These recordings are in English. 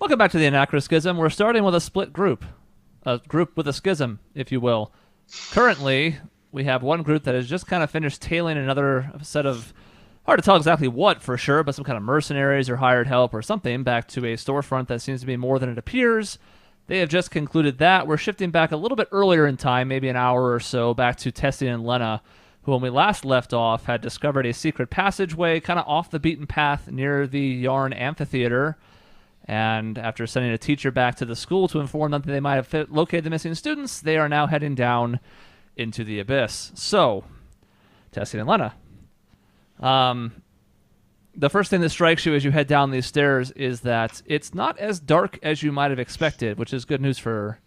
Welcome back to the Anachroschism. We're starting with a split group. A group with a schism, if you will. Currently, we have one group that has just kind of finished tailing another set of, hard to tell exactly what for sure, but some kind of mercenaries or hired help or something back to a storefront that seems to be more than it appears. They have just concluded that. We're shifting back a little bit earlier in time, maybe an hour or so, back to Tessie and Lena, who when we last left off had discovered a secret passageway kind of off the beaten path near the Yarn Amphitheater. And after sending a teacher back to the school to inform them that they might have located the missing students, they are now heading down into the abyss. So, Tessie and Lena. The first thing that strikes you as you head down these stairs is that it's not as dark as you might have expected, which is good news for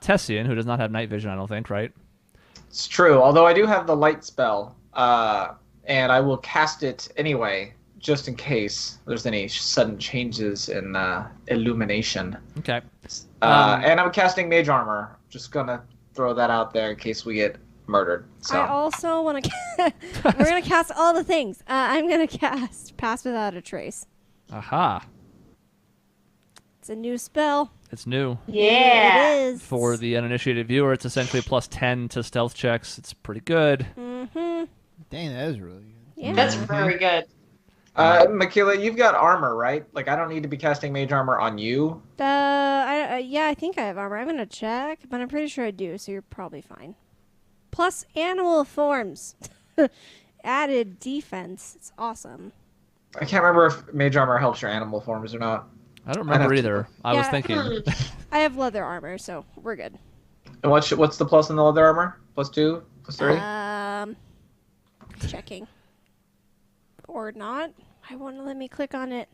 Tessian, who does not have night vision, I don't think, right? It's true, although I do have the light spell, and I will cast it anyway, just in case there's any sudden changes in illumination. Okay. And I'm casting Mage Armor. Just gonna throw that out there in case we get murdered. So. I also want to... We're going to cast all the things. I'm going to cast Pass Without a Trace. Aha. It's a new spell. It's new. Yeah. It is. For the uninitiated viewer, it's essentially plus 10 to stealth checks. It's pretty good. Mm-hmm. Dang, that is really good. Yeah. That's very good. Makila, you've got armor, right? Like, I don't need to be casting Mage Armor on you. Yeah, I think I have armor. I'm going to check, but I'm pretty sure I do, so you're probably fine. Plus animal forms. Added defense. It's awesome. I can't remember if Mage Armor helps your animal forms or not. I don't remember either. I was thinking. I have leather armor, so we're good. And what's the plus in the leather armor? Plus 2? Plus 3? Checking. Or not. I won't let me click on it.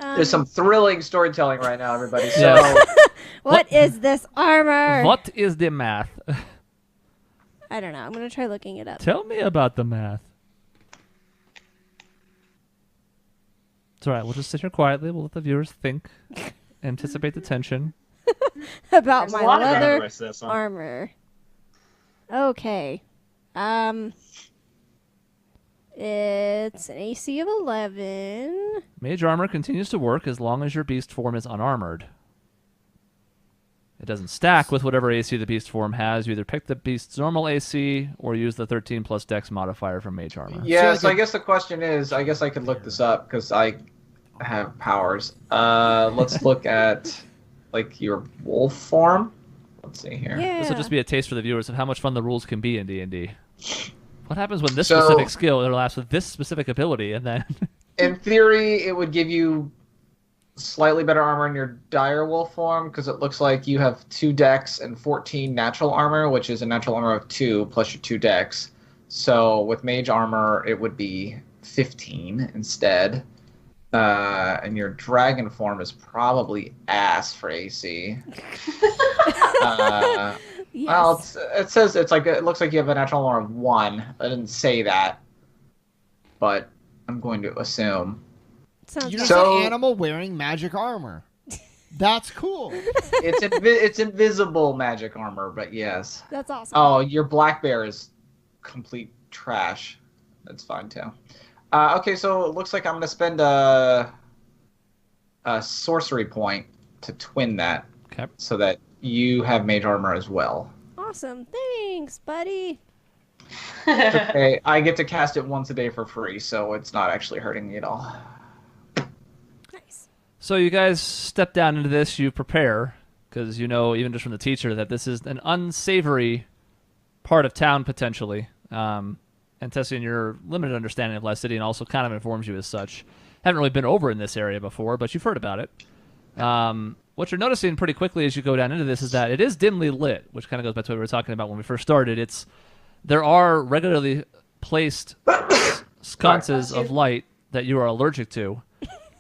There's some thrilling storytelling right now, everybody. So, Yes. What is this armor? What is the math? I don't know. I'm going to try looking it up. Tell me about the math. It's all right. We'll just sit here quietly. We'll let the viewers think, anticipate the tension. About There's a my lot of leather this one. armor. Okay. It's an AC of 11. Mage armor continues to work as long as your beast form is unarmored. It doesn't stack with whatever AC the beast form has. You either pick the beast's normal AC or use the 13 plus dex modifier from mage armor. yeah, so I guess the question is, I guess I could look this up because I have powers. Let's look at, like, your wolf form. Let's see here. Yeah. This will just be a taste for the viewers of how much fun the rules can be in D&D. What happens when this So- specific skill overlaps with this specific ability, and then... In theory, it would give you slightly better armor in your dire wolf form because it looks like you have 2 dex and 14 natural armor, which is a natural armor of 2 plus your 2 dex. So with mage armor, it would be 15 instead. And your dragon form is probably ass for AC. Yes. Well, it says it looks like you have a natural armor of 1. I didn't say that, but I'm going to assume. Sounds You're good. just So- an animal wearing magic armor. That's cool. It's invisible magic armor, but yes. That's awesome. Oh, your black bear is complete trash. That's fine too. Okay, so it looks like I'm gonna spend a sorcery point to twin that, Okay. so that you have mage armor as well. Awesome. Thanks, buddy. Okay, I get to cast it once a day for free, so it's not actually hurting me at all. Nice. So you guys step down into this, you prepare, because you know, even just from the teacher, that this is an unsavory part of town, potentially. And Tessie, in your limited understanding of Last City, and also kind of informs you as such. Haven't really been over in this area before, but you've heard about it. What you're noticing pretty quickly as you go down into this is that it is dimly lit, which kind of goes back to what we were talking about when we first started. There are regularly placed sconces of light that you are allergic to.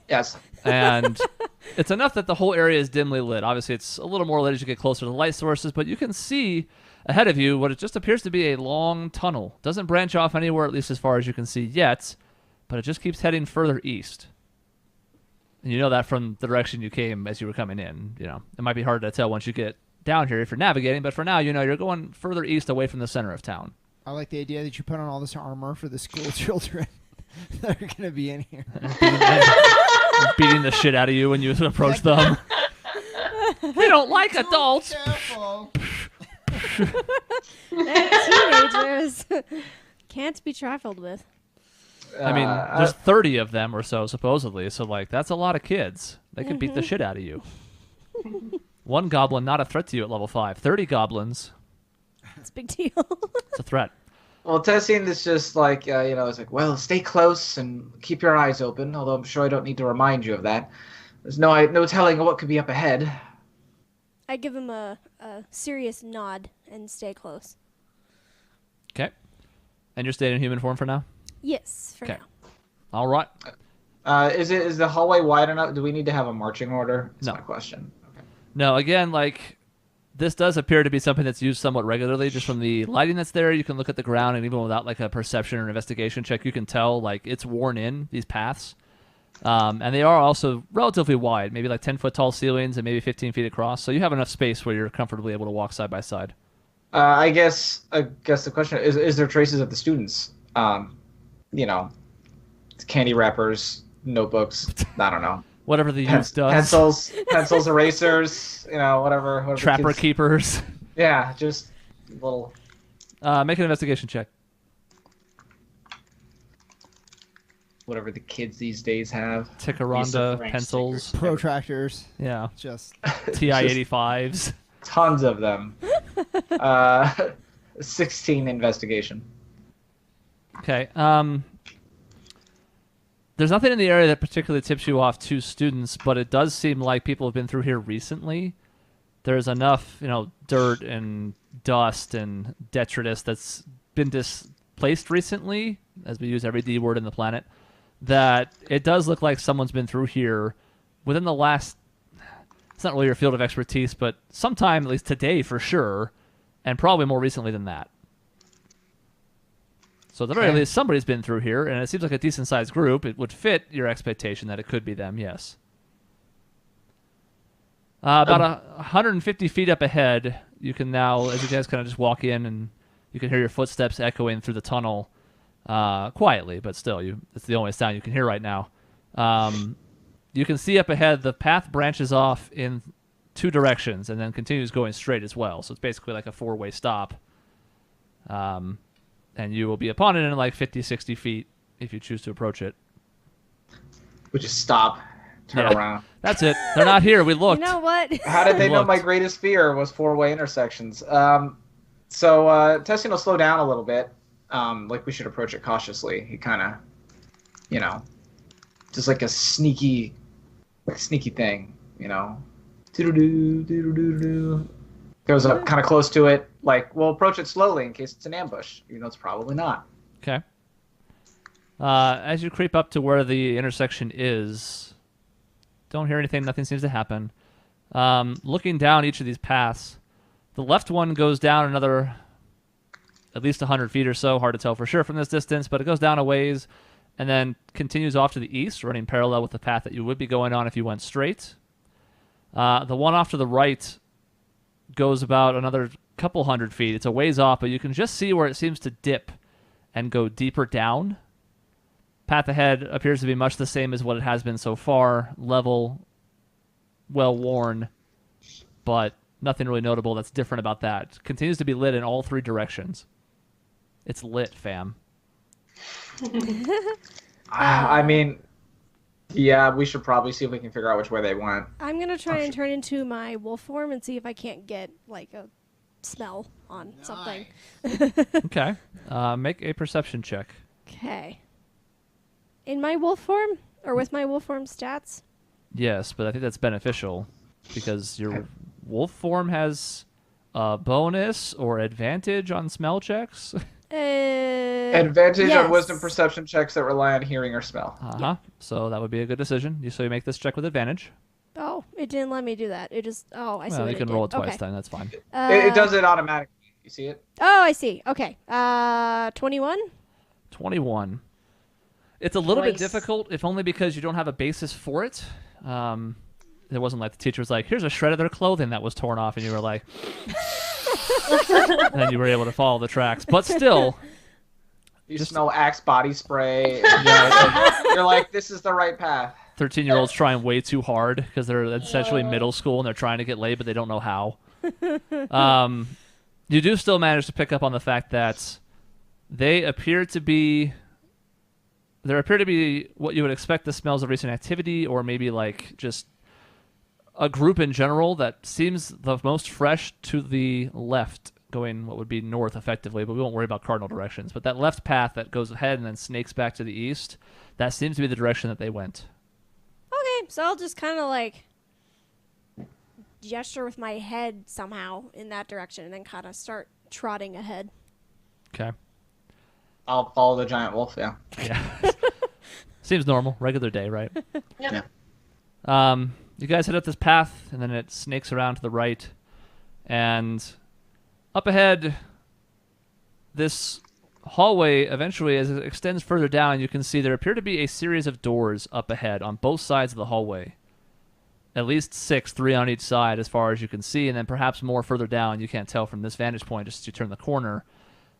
Yes. And it's enough that the whole area is dimly lit. Obviously, it's a little more lit as you get closer to the light sources, but you can see ahead of you what it just appears to be a long tunnel. Doesn't branch off anywhere, at least as far as you can see yet, but it just keeps heading further east. And you know that from the direction you came as you were coming in. You know, it might be hard to tell once you get down here if you're navigating, but for now, you know you're going further east away from the center of town. I like the idea that you put on all this armor for the school children that are going to be in here. beating the shit out of you when you approach them. They don't like adults. Careful. Teenagers can't be trifled with. I mean, there's 30 of them or so, supposedly. So, like, that's a lot of kids. They could beat the shit out of you. One goblin, not a threat to you at level 5. 30 goblins. It's a big deal. It's a threat. Well, Tessine is just like, it's like, well, stay close and keep your eyes open, although I'm sure I don't need to remind you of that. There's no telling what could be up ahead. I give him a serious nod and stay close. Okay. And you're staying in human form for now? Yes, for Okay. now. All right. Is the hallway wide enough? Do we need to have a marching order? That's No. my question. Okay. No, again, like, this does appear to be something that's used somewhat regularly. Just from the lighting that's there, you can look at the ground, and even without, like, a perception or investigation check, you can tell, like, it's worn in, these paths. And they are also relatively wide, maybe like 10-foot tall ceilings and maybe 15 feet across. So you have enough space where you're comfortably able to walk side by side. I guess the question is there traces of the students? Candy wrappers, notebooks. I don't know. Whatever the youth does. Pencils, erasers. Whatever Trapper kids... keepers. Yeah, just little. Make an investigation check. Whatever the kids these days have. Ticaranda pencils. Protractors. Yeah. Just TI-85s. Tons of them. 16 investigation. Okay. There's nothing in the area that particularly tips you off to students, but it does seem like people have been through here recently. There's enough, dirt and dust and detritus that's been displaced recently, as we use every D word in the planet, that it does look like someone's been through here within the last, it's not really your field of expertise, but sometime, at least today for sure, and probably more recently than that. So at the very least, somebody's been through here, and it seems like a decent-sized group. It would fit your expectation that it could be them, yes. About 150 feet up ahead, you can now, as you guys kind of just walk in, and you can hear your footsteps echoing through the tunnel quietly, but still, it's the only sound you can hear right now. You can see up ahead the path branches off in 2 directions and then continues going straight as well. So it's basically like a 4-way stop. And you will be upon it in like 50, 60 feet if you choose to approach it. We just stop, turn around. That's it. They're not here. We looked. You know what? How did they know Looked. my greatest fear was 4-way intersections? Testing will slow down a little bit. Like we should approach it cautiously. He kind of, just like a sneaky thing, Doo-doo-doo, doo-doo-doo-doo. Goes up kind of close to it. Like, we'll approach it slowly in case it's an ambush. It's probably not. Okay. As you creep up to where the intersection is, don't hear anything. Nothing seems to happen. Looking down each of these paths, the left one goes down another at least 100 feet or so. Hard to tell for sure from this distance, but it goes down a ways and then continues off to the east, running parallel with the path that you would be going on if you went straight. The one off to the right goes about another couple 100 feet. It's a ways off, but you can just see where it seems to dip and go deeper down. Path ahead appears to be much the same as what it has been so far. Level, well worn, but nothing really notable that's different about that. Continues to be lit in all 3 directions. It's lit, fam. I mean, yeah, we should probably see if we can figure out which way they went. I'm going to try and turn into my wolf form and see if I can't get, like, a smell on something. Okay. Make a perception check. Okay. In my wolf form? Or with my wolf form stats? Yes, but I think that's beneficial because your wolf form has a bonus or advantage on smell checks. Advantage yes. on wisdom perception checks that rely on hearing or smell. Uh-huh. So that would be a good decision. So you make this check with advantage. Oh, it didn't let me do that. It just, I see Well, what you can it roll it did. twice Okay. then. That's fine. It does it automatically. You see it? Oh, I see. Okay. 21? 21. It's a little bit Nice. difficult, if only because you don't have a basis for it. It wasn't like the teacher was like, here's a shred of their clothing that was torn off, and you were like... and then you were able to follow the tracks. But still... You smell Axe body spray. And you're like, this is the right path. 13-year-olds trying way too hard because they're essentially middle school and they're trying to get laid, but they don't know how. You do still manage to pick up on the fact that there appear to be what you would expect the smells of recent activity, or maybe like just a group in general that seems the most fresh to the left, going what would be north effectively, but we won't worry about cardinal directions. But that left path that goes ahead and then snakes back to the east, that seems to be the direction that they went. Okay, so I'll just kind of like gesture with my head somehow in that direction and then kind of start trotting ahead. Okay. I'll follow the giant wolf, yeah. Yeah. Seems normal. Regular day, right? Yeah. You guys head up this path, and then it snakes around to the right. And up ahead, this hallway, eventually, as it extends further down, you can see there appear to be a series of doors up ahead on both sides of the hallway. At least 6, 3 on each side as far as you can see, and then perhaps more further down. You can't tell from this vantage point just as you turn the corner.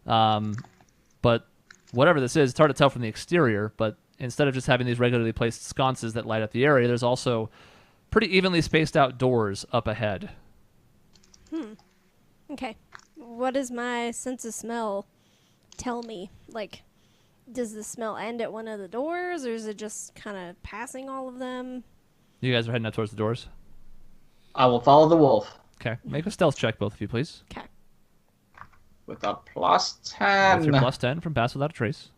But whatever this is, it's hard to tell from the exterior, but instead of just having these regularly placed sconces that light up the area, there's also pretty evenly spaced out doors up ahead. Okay. What does my sense of smell tell me? Like, does the smell end at one of the doors, or is it just kind of passing all of them? You guys are heading up towards the doors? I will follow the wolf. Okay. Make a stealth check, both of you, please. Okay. With a +10. With your +10 from Pass Without a Trace.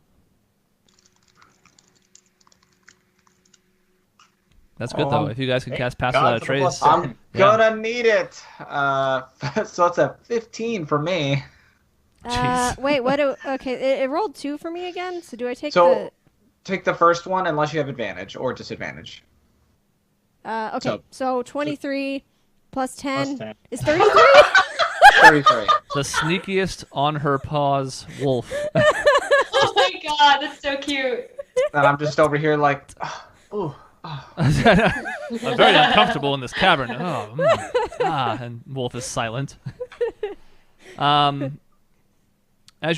That's good, though. If you guys can cast Pass Without a Trace. I'm gonna need it. So it's a 15 for me. Jeez. Wait, okay, it rolled 2 for me again, so do I take Take the first one unless you have advantage or disadvantage. okay, so 23 plus 10 10. is 33? 33. The sneakiest on her paws wolf. Oh my god, that's so cute. And I'm just over here like, ooh. I'm very uncomfortable in this cavern. And Wolf is silent. As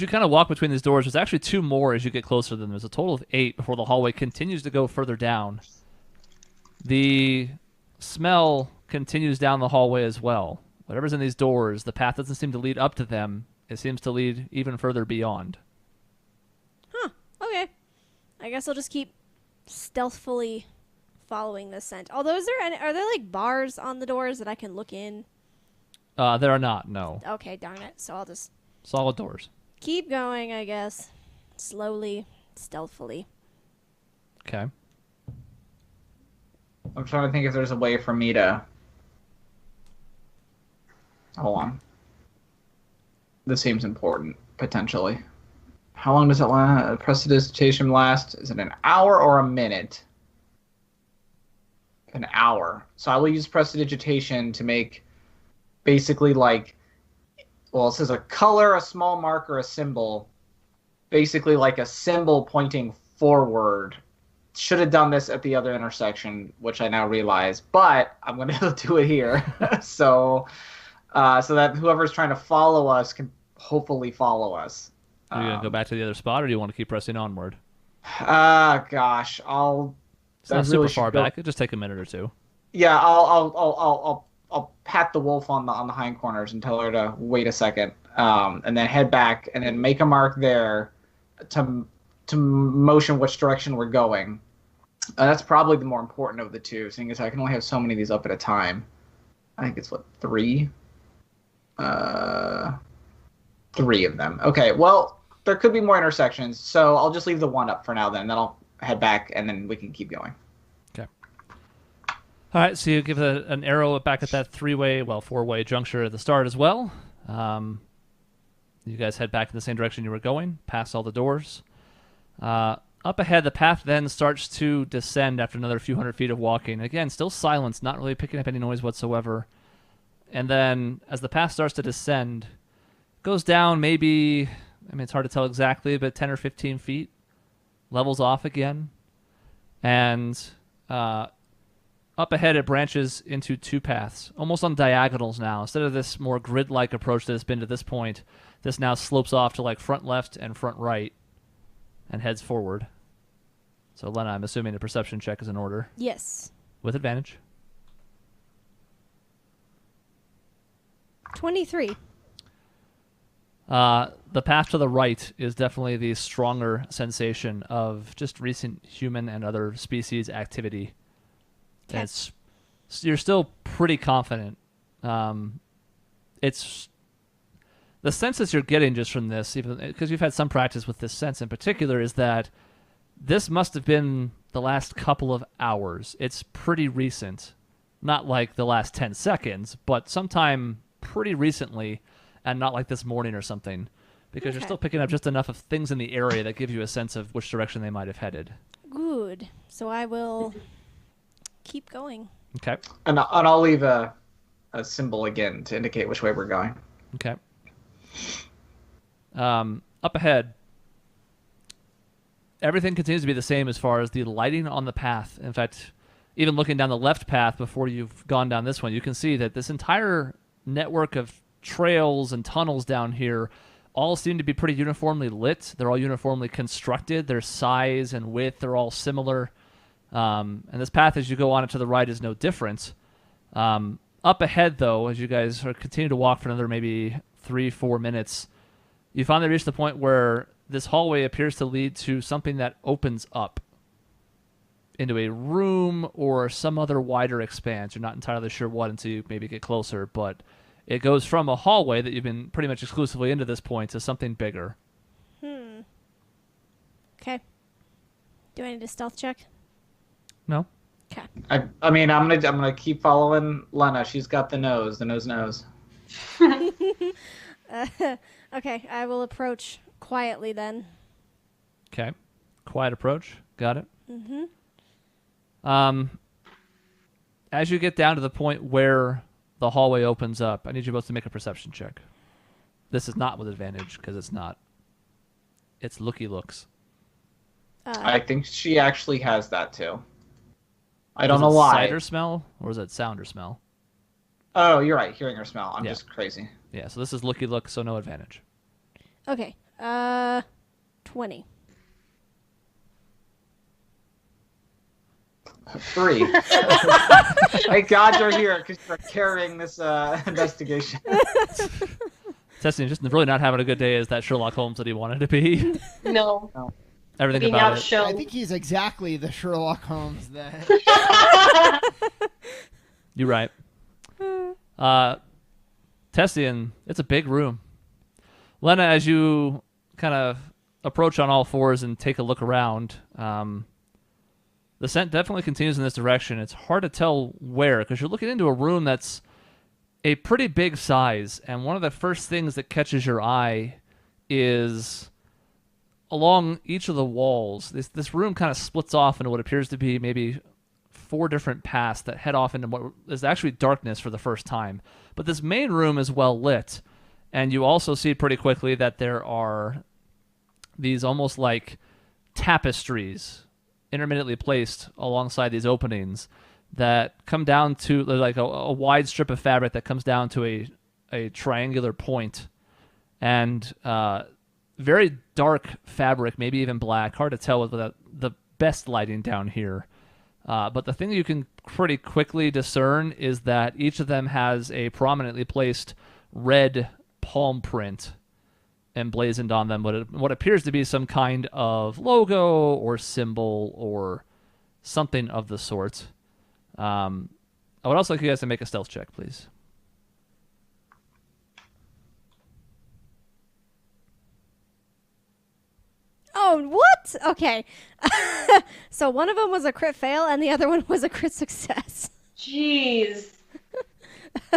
you kind of walk between these doors, there's actually 2 more as you get closer to them. There's a total of 8 before the hallway continues to go further down. The smell continues down the hallway as well. Whatever's in these doors, the path doesn't seem to lead up to them. It seems to lead even further beyond. Huh, okay. I guess I'll just keep stealthily following this scent. Although, are there like bars on the doors that I can look in? There are not, no. Okay, darn it. So I'll just Solid doors. keep going, I guess. Slowly, stealthily. Okay. I'm trying to think if there's a way for me to... Hold on. This seems important, potentially. How long does it last? Prestidigitation last? Is it an hour or a minute? An hour. So I will use prestidigitation to make basically like, well, it says a color, a small marker, a symbol. Basically like a symbol pointing forward. Should have done this at the other intersection, which I now realize, but I'm going to do it here. so that whoever's trying to follow us can hopefully follow us. Are you going to go back to the other spot, or do you want to keep pressing onward? Gosh, It's not super far back. It'll just take a minute or 2. Yeah, I'll pat the wolf on the hind corners and tell her to wait a second, and then head back and then make a mark there to motion which direction we're going. That's probably the more important of the 2, seeing as I can only have so many of these up at a time. I think it's 3. 3 of them. Okay, well, there could be more intersections, so I'll just leave the 1 up for now then I'll head back, and then we can keep going. Okay. All right, so you give an arrow back at that 4-way juncture at the start as well. You guys head back in the same direction you were going, past all the doors. Up ahead, the path then starts to descend after another few hundred feet of walking. Again, still silence, not really picking up any noise whatsoever. And then, as the path starts to descend, it goes down maybe, it's hard to tell exactly, but 10 or 15 feet. Levels off again. And up ahead, it branches into 2 paths, almost on diagonals now. Instead of this more grid-like approach that it's been to this point, this now slopes off to like front left and front right and heads forward. So, Lena, I'm assuming a perception check is in order. Yes. With advantage. 23. The path to the right is definitely the stronger sensation of just recent human and other species activity. Okay. You're still pretty confident. It's the sense that you're getting just from this, even because you've had some practice with this sense in particular, is that this must have been the last couple of hours. It's pretty recent, not like the last 10 seconds, but sometime pretty recently, and not like this morning or something, because you're Okay. still picking up just enough of things in the area that give you a sense of which direction they might have headed. Good. So I will keep going. Okay. And I'll leave a symbol again to indicate which way we're going. Okay. Up ahead, everything continues to be the same as far as the lighting on the path. In fact, even looking down the left path before you've gone down this one, you can see that this entire network of trails and tunnels down here all seem to be pretty uniformly lit. They're all uniformly constructed. Their size and width are all similar. And this path, as you go on it to the right, is no different. Up ahead, though, as you guys continue to walk for another maybe 3-4 minutes, you finally reach the point where this hallway appears to lead to something that opens up into a room or some other wider expanse. You're not entirely sure what until you maybe get closer, but it goes from a hallway that you've been pretty much exclusively into this point to something bigger. Okay. Do I need a stealth check? No? Okay. I mean, I'm gonna keep following Lena. She's got the nose knows. Okay, I will approach quietly then. Okay. Quiet approach. Got it. Mm-hmm. As you get down to the point where the hallway opens up, I need you both to make a perception check. This is not with advantage because it's not. It's looky looks. I think she actually has that too. I don't Is know it why. Sight or smell, or is it sound or smell? Oh, you're right. Hearing or smell. I'm Yeah. just crazy. Yeah, so this is looky look, so no advantage. Okay. 20. 3. Thank God you're here because you're carrying this investigation. Testing just really not having a good day as that Sherlock Holmes that he wanted to be. No. Everything Being about it. I outshone. think he's exactly the Sherlock Holmes that. You're right. Testian, it's a big room. Lena, as you kind of approach on all fours and take a look around, the scent definitely continues in this direction. It's hard to tell where because you're looking into a room that's a pretty big size, and one of the first things that catches your eye is along each of the walls. This room kind of splits off into what appears to be maybe 4 different paths that head off into what is actually darkness for the first time. But this main room is well lit, and you also see pretty quickly that there are these almost like tapestries intermittently placed alongside these openings that come down to like a wide strip of fabric that comes down to a triangular point, and very dark fabric, maybe even black. Hard to tell with the best lighting down here. But the thing you can pretty quickly discern is that each of them has a prominently placed red palm print emblazoned on them, what appears to be some kind of logo or symbol or something of the sort. I would also like you guys to make a stealth check, please. Oh, what? Okay. So one of them was a crit fail and the other one was a crit success. Jeez.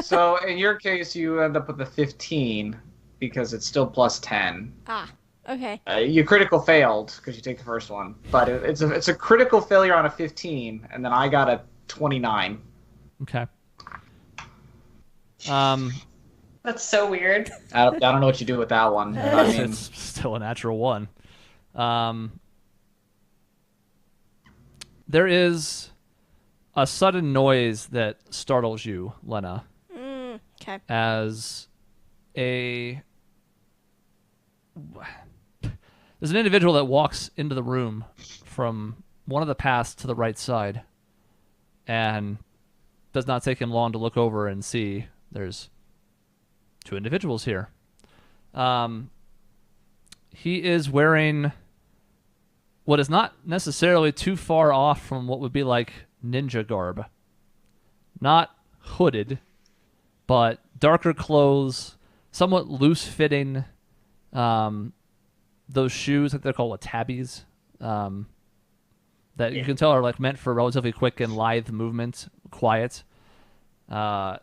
So in your case, you end up with a 15 because it's still plus 10. Ah, okay. You critical failed because you take the first one, but it's a critical failure on a 15, and then I got a 29. Okay. That's so weird. I don't know what you do with that one. I mean, It's still a natural one. There is a sudden noise that startles you, Lena, Okay. as there's an individual that walks into the room from one of the paths to the right side, and does not take him long to look over and see there's two individuals here. He is wearing what is not necessarily too far off from what would be like ninja garb. Not hooded, but darker clothes, somewhat loose-fitting. Those shoes, like they're called tabbies, that you can tell are like meant for relatively quick and lithe movement, quiet. Hard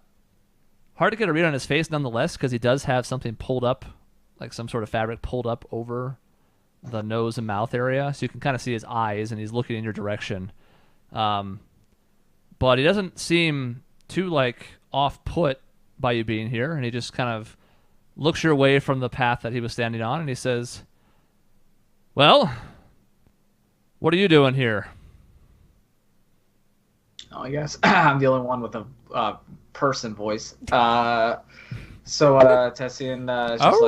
to get a read on his face nonetheless, because he does have something pulled up, like some sort of fabric pulled up over the nose and mouth area, so you can kind of see his eyes, and he's looking in your direction. But he doesn't seem too like off-put by you being here, and he just kind of looks your way from the path that he was standing on, and he says, "Well, what are you doing here?" Oh, I guess I'm the only one with a person voice. So Tessian is just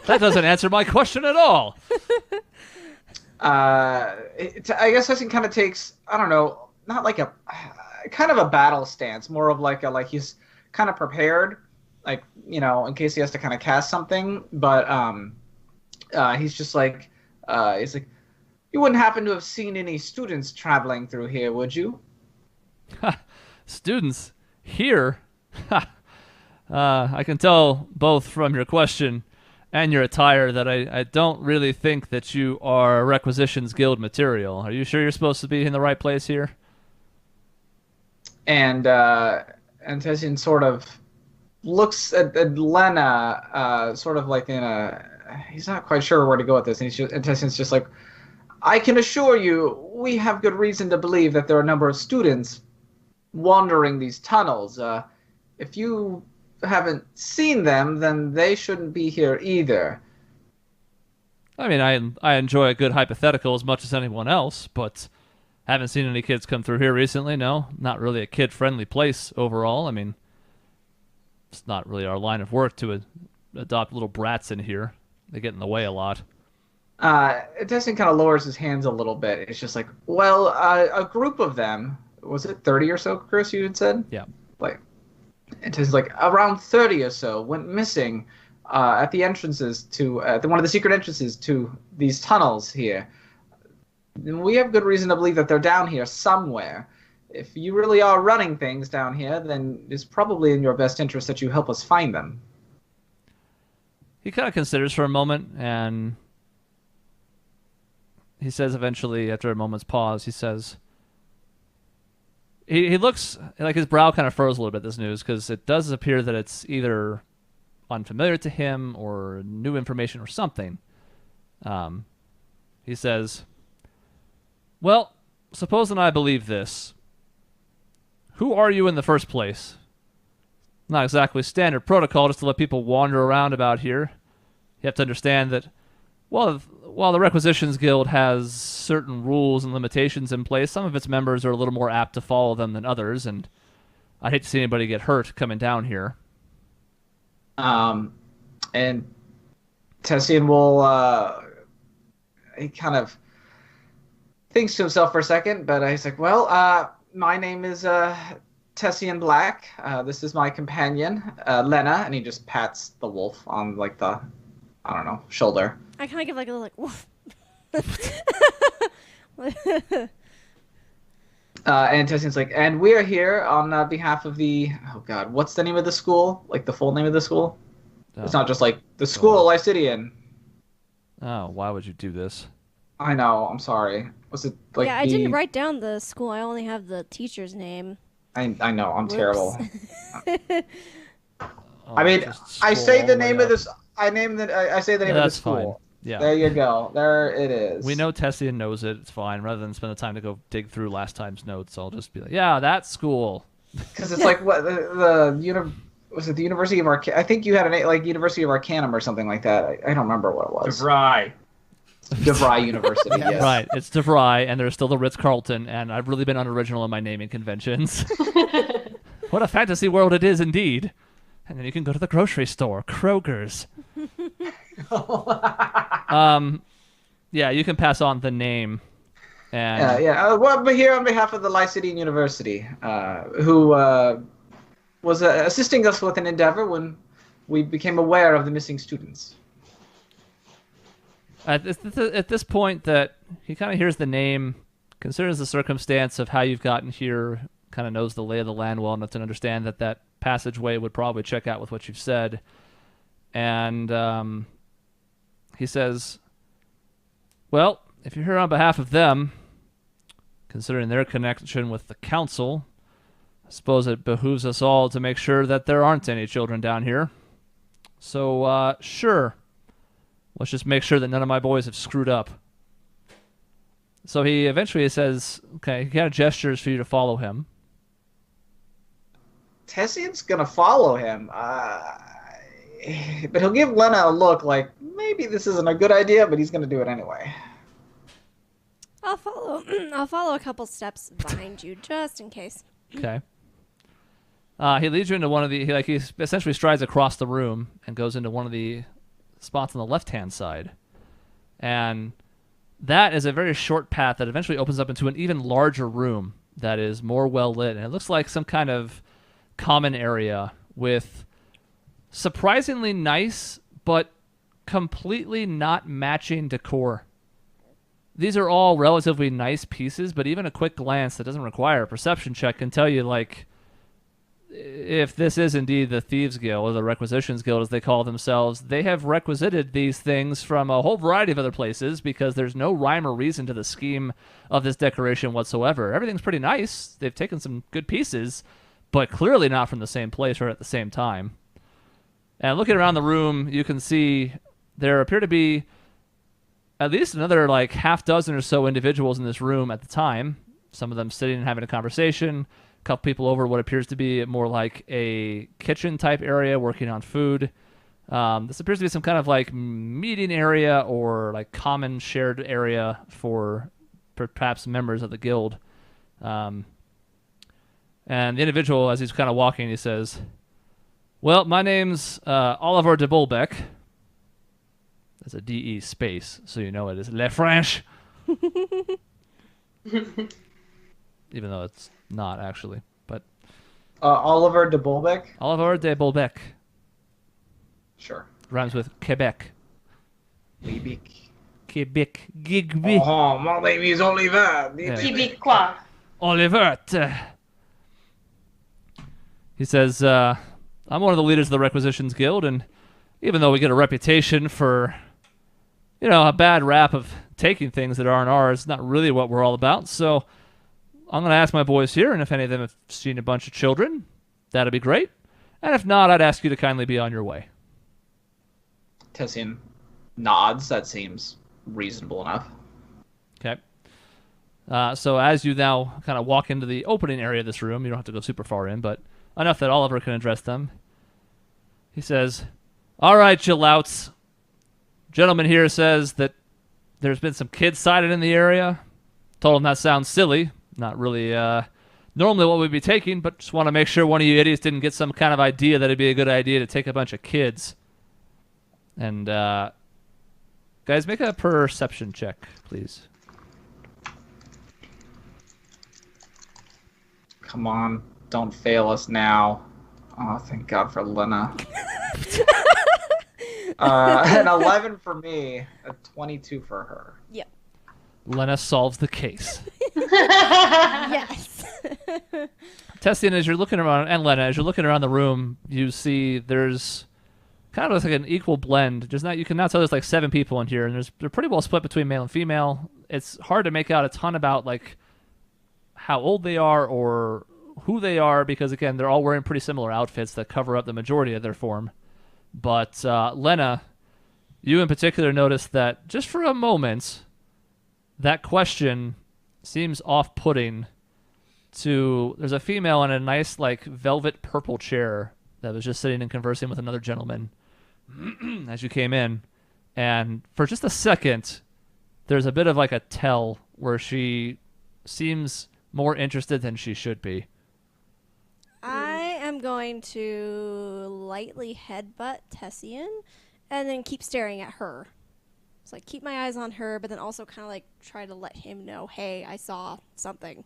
That doesn't answer my question at all. I guess Tessian kind of takes, I don't know, not like a kind of a battle stance, more of like he's kind of prepared, like, you know, in case he has to kind of cast something. But he's just like, he's like, you wouldn't happen to have seen any students traveling through here, would you? Students here? I can tell both from your question and your attire that I don't really think that you are Requisitions Guild material. Are you sure you're supposed to be in the right place here? And Tessian sort of looks at Lena, sort of like in a, he's not quite sure where to go with this, and Tessian's just like, I can assure you, we have good reason to believe that there are a number of students wandering these tunnels. If you haven't seen them, then they shouldn't be here either. I mean, I enjoy a good hypothetical as much as anyone else, but haven't seen any kids come through here recently. No, not really a kid-friendly place overall. I mean, it's not really our line of work to adopt little brats in here. They get in the way a lot. Tessian kind of lowers his hands a little bit. It's just like, well, a group of them, was it 30 or so, Chris, you had said? Yeah. Like, it is like around 30 or so went missing at the entrances to one of the secret entrances to these tunnels here. And we have good reason to believe that they're down here somewhere. If you really are running things down here, then it's probably in your best interest that you help us find them. He kind of considers for a moment, and he says eventually, after a moment's pause, he says, he looks like his brow kind of furrows a little bit at this news, because it does appear that it's either unfamiliar to him or new information or something. He says, well, supposing I believe this, who are you in the first place? Not exactly standard protocol just to let people wander around about here. You have to understand that while the Requisitions Guild has certain rules and limitations in place, some of its members are a little more apt to follow them than others, and I'd hate to see anybody get hurt coming down here. And Tessian will, he kind of thinks to himself for a second, but he's like, well, my name is Tessian Black. This is my companion, Lena, and he just pats the wolf on, like, the, I don't know, shoulder. I kind of give like a little like woof. And Tessian's like, and we are here on behalf of the, oh god, what's the name of the school? Like the full name of the school? Oh. It's not just like the school Lycidian. Oh, why would you do this? I know, I'm sorry. Was it like I didn't write down the school. I only have the teacher's name. I know, I'm Whoops. terrible. Oh, I mean, I say the name of this. I say the name of the school. Fine. Yeah. There you go. There it is. We know Tessian knows it. It's fine. Rather than spend the time to go dig through last time's notes, I'll just be like, yeah, that school. Because it's like what was it the University of I think you had a name like University of Arcanum or something like that. I don't remember what it was. DeVry University. Yes. Right. It's DeVry, and there's still the Ritz-Carlton, and I've really been unoriginal in my naming conventions. What a fantasy world it is, indeed. And then you can go to the grocery store, Kroger's. Yeah, you can pass on the name. And Well, but here on behalf of the Lycidian University, who was assisting us with an endeavor when we became aware of the missing students. at this point that he kind of hears the name, considers the circumstance of how you've gotten here, kind of knows the lay of the land well enough to understand that that passageway would probably check out with what you've said. And he says, well, if you're here on behalf of them, considering their connection with the council, I suppose it behooves us all to make sure that there aren't any children down here. So, sure. Let's just make sure that none of my boys have screwed up. So he eventually says, okay, he kind of gestures for you to follow him. Tessian's gonna follow him, but he'll give Lena a look like maybe this isn't a good idea, but he's gonna do it anyway. I'll follow. I'll follow a couple steps behind you, just in case. Okay. He leads you into one of the... He essentially strides across the room and goes into one of the spots on the left-hand side. And that is a very short path that eventually opens up into an even larger room that is more well-lit. And it looks like some kind of common area with surprisingly nice but completely not matching decor. These are all relatively nice pieces, but even a quick glance that doesn't require a perception check can tell you, like, if this is indeed the Thieves Guild, or the Requisitions Guild as they call themselves, they have requisited these things from a whole variety of other places because there's no rhyme or reason to the scheme of this decoration whatsoever. Everything's pretty nice. They've taken some good pieces, but clearly not from the same place or at the same time. And looking around the room, you can see there appear to be at least another like half dozen or so individuals in this room at the time. Some of them sitting and having a conversation. A couple people over what appears to be more like a kitchen type area working on food. This appears to be some kind of like meeting area or like common shared area for perhaps members of the guild. And the individual, as he's kind of walking, he says, well, my name's Oliver de Bolbeck. There's a D-E space, so you know it is Le French. Even though it's not actually, but Oliver de Bolbeck? Oliver de Bolbeck. Sure. Rhymes with Quebec. Quebec. Quebec. Gigby. Oh, my name is Oliver. Yeah. Québécois. Oliver. He says, I'm one of the leaders of the Requisitions Guild, and even though we get a reputation for, you know, a bad rap of taking things that aren't ours, it's not really what we're all about, so I'm going to ask my boys here, and if any of them have seen a bunch of children, that'd be great. And if not, I'd ask you to kindly be on your way. Tessian nods. That seems reasonable enough. Okay. So as you now kind of walk into the opening area of this room, you don't have to go super far in, but enough that Oliver can address them. He says, all right, you louts. Gentleman here says that there's been some kids sighted in the area. Told him that sounds silly. Not really normally what we'd be taking, but just want to make sure one of you idiots didn't get some kind of idea that it'd be a good idea to take a bunch of kids. And guys, make a perception check, please. Come on, don't fail us now. Oh, thank God for Lena. An 11 for me, a 22 for her. Yep. Lena solves the case. Yes. Tessian, as you're looking around, and Lena, as you're looking around the room, you see there's kind of like an equal blend. There's not, you can now tell there's like 7 people in here, and they're pretty well split between male and female. It's hard to make out a ton about like how old they are or who they are because again, they're all wearing pretty similar outfits that cover up the majority of their form. But Lena, you in particular noticed that just for a moment, that question seems off-putting to... There's a female in a nice, like, velvet purple chair that was just sitting and conversing with another gentleman as you came in. And for just a second, there's a bit of, like, a tell where she seems more interested than she should be. I am going to lightly headbutt Tessian and then keep staring at her. So like keep my eyes on her, but then also kind of like try to let him know, hey, I saw something.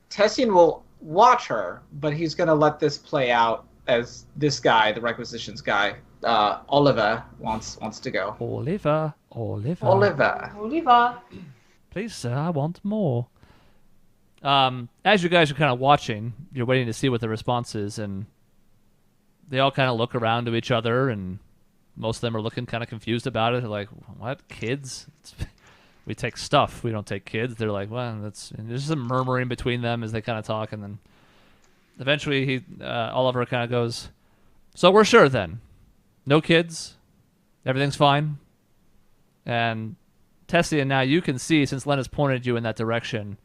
Tessian will watch her, but he's going to let this play out as this guy, the requisitions guy, Oliver, wants to go. Oliver. Oliva. Please, sir, I want more. As you guys are kind of watching, you're waiting to see what the response is, and they all kind of look around to each other, and most of them are looking kind of confused about it. They're like, what? Kids? We take stuff. We don't take kids. They're like, well, there's some murmuring between them as they kind of talk, and then eventually Oliver kind of goes, so we're sure then. No kids. Everything's fine. And Tessia, now you can see, since Lena's pointed you in that direction,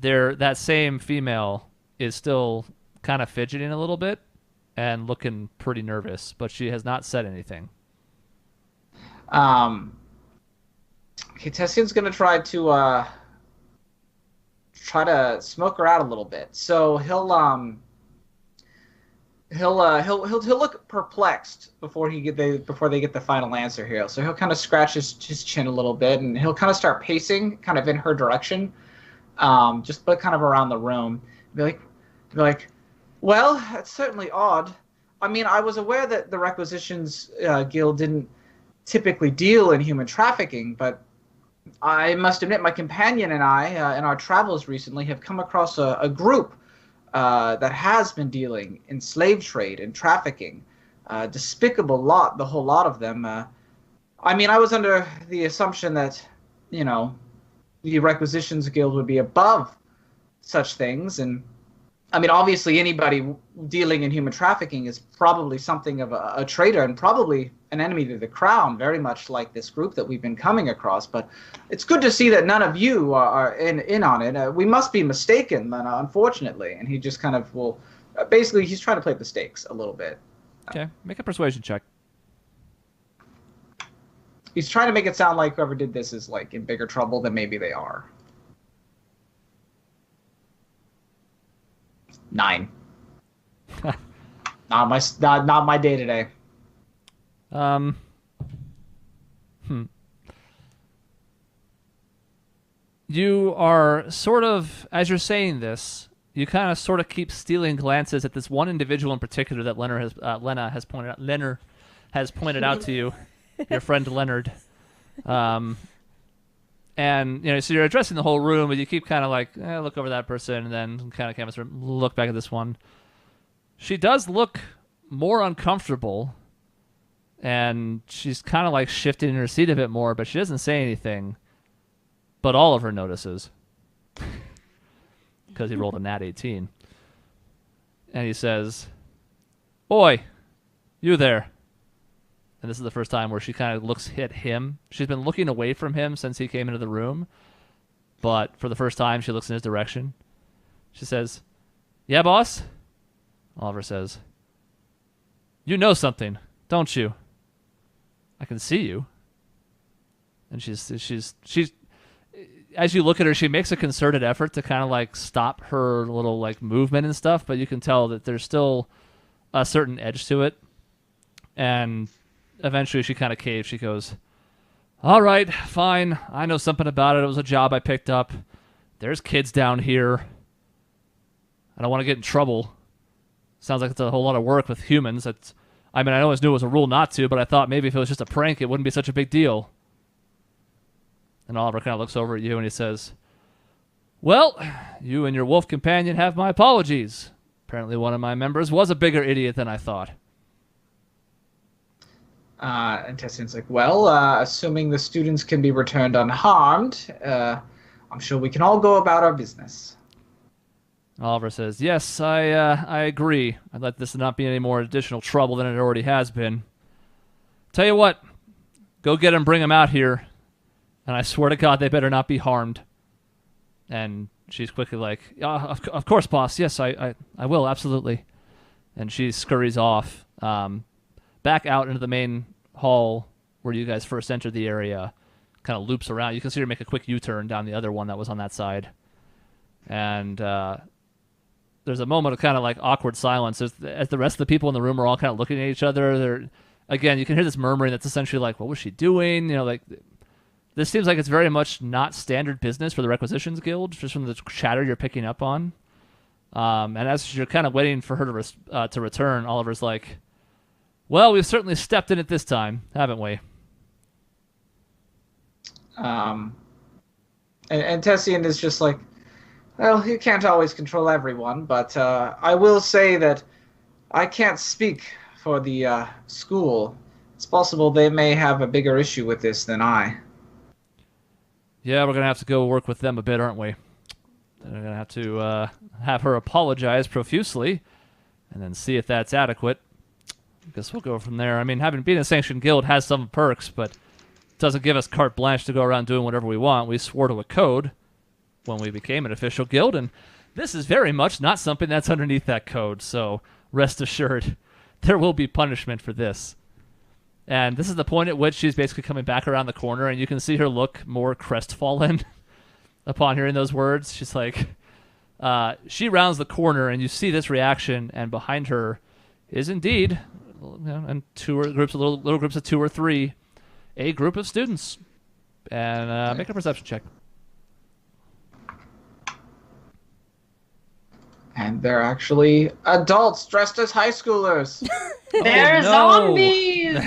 that same female is still kind of fidgeting a little bit and looking pretty nervous, but she has not said anything. Okay, Tessian's gonna try to smoke her out a little bit. So he'll look perplexed before they get the final answer here. So he'll kind of scratch his chin a little bit, and he'll kind of start pacing, kind of in her direction, just but kind of around the room. Be like, well, that's certainly odd. I mean, I was aware that the Requisitions Guild didn't typically deal in human trafficking, but I must admit my companion and I, in our travels recently, have come across a group that has been dealing in slave trade and trafficking. Despicable lot, the whole lot of them. I mean, I was under the assumption that, the Requisitions Guild would be above such things, and I mean, obviously anybody dealing in human trafficking is probably something of a traitor and probably an enemy to the crown, very much like this group that we've been coming across. But it's good to see that none of you are in on it. We must be mistaken, unfortunately. And he just kind of will... basically, he's trying to play the stakes a little bit. Okay, make a persuasion check. He's trying to make it sound like whoever did this is like in bigger trouble than maybe they are. 9. Not my day today. You are sort of, as you're saying this, you kind of sort of keep stealing glances at this one individual in particular that Lena has pointed out to you, your friend Leonard. And, so you're addressing the whole room, but you keep kind of like, look over that person, and then kind of canvas, look back at this one. She does look more uncomfortable, and she's kind of like shifting in her seat a bit more, but she doesn't say anything. But Oliver notices, because he rolled a nat 18. And he says, "Oi, you there." And this is the first time where she kind of looks at him. She's been looking away from him since he came into the room. But for the first time, she looks in his direction. She says, "Yeah, boss?" Oliver says, "You know something, don't you? I can see you." And she's as you look at her, she makes a concerted effort to kind of like stop her little like movement and stuff, but you can tell that there's still a certain edge to it. And eventually she kind of caves. She goes, "All right, fine. I know something about it. It was a job I picked up. There's kids down here. I don't want to get in trouble. Sounds like it's a whole lot of work with humans. I always knew it was a rule not to, but I thought maybe if it was just a prank, it wouldn't be such a big deal." And Oliver kind of looks over at you and he says, "Well, you and your wolf companion have my apologies. Apparently one of my members was a bigger idiot than I thought." And Tessian's like, "Well, assuming the students can be returned unharmed, I'm sure we can all go about our business." Oliver says, "Yes, I agree. I'd let this not be any more additional trouble than it already has been. Tell you what, go get them, bring them out here. And I swear to God, they better not be harmed." And she's quickly like, Of course, boss. Yes, I will, absolutely." And she scurries off, back out into the main hall where you guys first entered the area, kind of loops around. You can see her make a quick U-turn down the other one that was on that side. And there's a moment of kind of like awkward silence as the rest of the people in the room are all kind of looking at each other. again, you can hear this murmuring that's essentially like, what was she doing? You know, like, this seems like it's very much not standard business for the Requisitions Guild, just from the chatter you're picking up on. And as you're kind of waiting for her to return, Oliver's like, well, we've certainly stepped in it this time, haven't we? And Tessian is just like, well, you can't always control everyone, but I will say that I can't speak for the school. It's possible they may have a bigger issue with this than I. Yeah, we're going to have to go work with them a bit, aren't we? We're going to have to have her apologize profusely and then see if that's adequate. I guess we'll go from there. I mean, having been a sanctioned guild has some perks, but doesn't give us carte blanche to go around doing whatever we want. We swore to a code when we became an official guild, and this is very much not something that's underneath that code, so rest assured there will be punishment for this. And this is the point at which she's basically coming back around the corner, and you can see her look more crestfallen upon hearing those words. She's like, she rounds the corner, and you see this reaction, and behind her is indeed, and little groups of 2 or 3, a group of students. And make a perception check. And they're actually adults dressed as high schoolers. They're no. zombies!